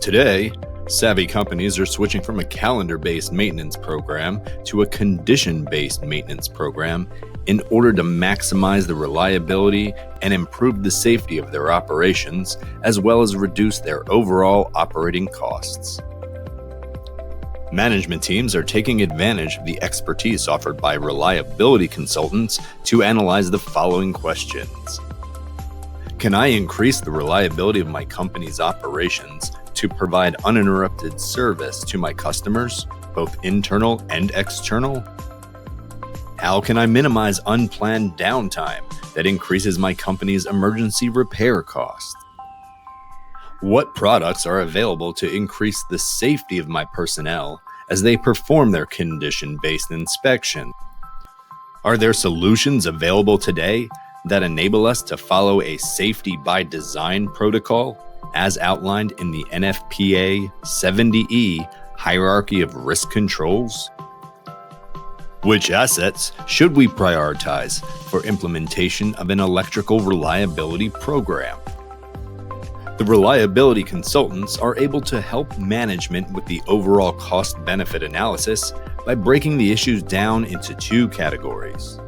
Today, savvy companies are switching from a calendar-based maintenance program to a condition-based maintenance program in order to maximize the reliability and improve the safety of their operations, as well as reduce their overall operating costs. Management teams are taking advantage of the expertise offered by reliability consultants to analyze the following questions. Can I increase the reliability of my company's operations to provide uninterrupted service to my customers, both internal and external? How can I minimize unplanned downtime that increases my company's emergency repair costs? What products are available to increase the safety of my personnel as they perform their condition-based inspection? Are there solutions available today that enable us to follow a safety by design protocol as outlined in the NFPA 70E hierarchy of risk controls? Which assets should we prioritize for implementation of an electrical reliability program? The reliability consultants are able to help management with the overall cost-benefit analysis by breaking the issues down into two categories.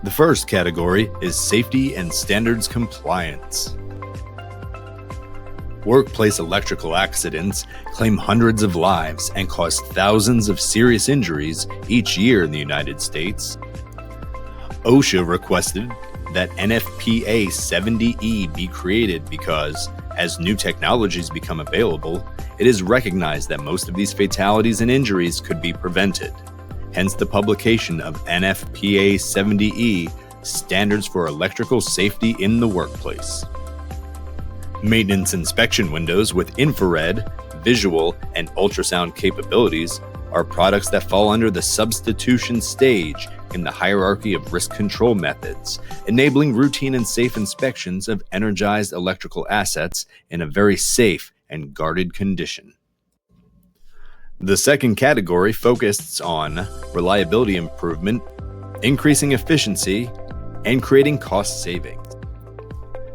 The first category is safety and standards compliance. Workplace electrical accidents claim hundreds of lives and cause thousands of serious injuries each year in the United States. OSHA requested that NFPA 70E be created because, as new technologies become available, it is recognized that most of these fatalities and injuries could be prevented. Hence the publication of NFPA 70E Standards for Electrical Safety in the Workplace. Maintenance inspection windows with infrared, visual, and ultrasound capabilities are products that fall under the substitution stage in the hierarchy of risk control methods, enabling routine and safe inspections of energized electrical assets in a very safe and guarded condition. The second category focuses on reliability improvement, increasing efficiency, and creating cost savings.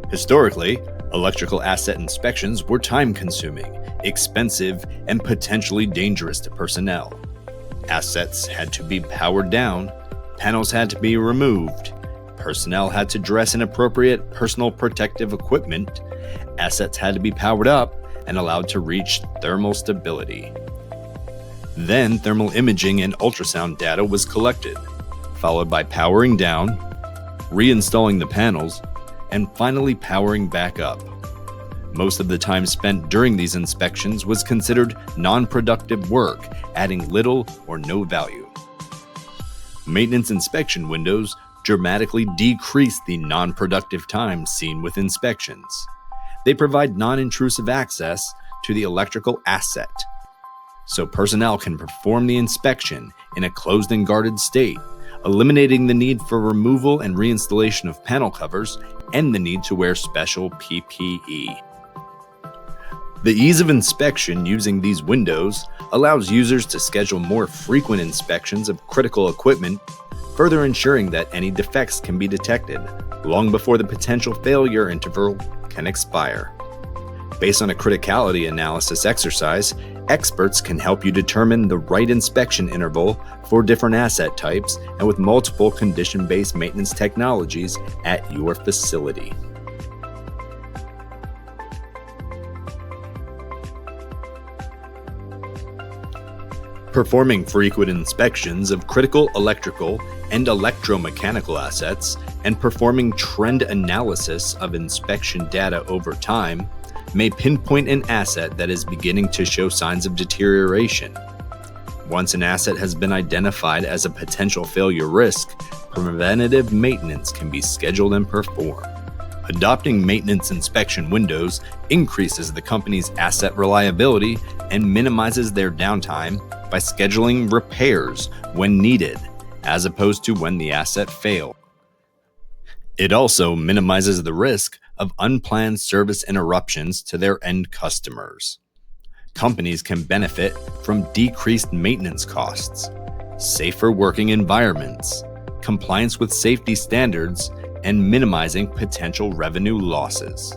Historically, electrical asset inspections were time-consuming, expensive, and potentially dangerous to personnel. Assets had to be powered down, panels had to be removed, personnel had to dress in appropriate personal protective equipment, assets had to be powered up and allowed to reach thermal stability. Then thermal imaging and ultrasound data was collected, followed by powering down, reinstalling the panels, and finally powering back up. Most of the time spent during these inspections was considered non-productive work, adding little or no value. Maintenance inspection windows dramatically decrease the non-productive time seen with inspections. They provide non-intrusive access to the electrical asset, so personnel can perform the inspection in a closed and guarded state, eliminating the need for removal and reinstallation of panel covers and the need to wear special PPE. The ease of inspection using these windows allows users to schedule more frequent inspections of critical equipment, further ensuring that any defects can be detected long before the potential failure interval can expire. Based on a criticality analysis exercise, experts can help you determine the right inspection interval for different asset types and with multiple condition-based maintenance technologies at your facility. Performing frequent inspections of critical electrical and electromechanical assets and performing trend analysis of inspection data over time may pinpoint an asset that is beginning to show signs of deterioration. Once an asset has been identified as a potential failure risk, preventative maintenance can be scheduled and performed. Adopting maintenance inspection windows increases the company's asset reliability and minimizes their downtime by scheduling repairs when needed, as opposed to when the asset failed. It also minimizes the risk of unplanned service interruptions to their end customers. Companies can benefit from decreased maintenance costs, safer working environments, compliance with safety standards, and minimizing potential revenue losses.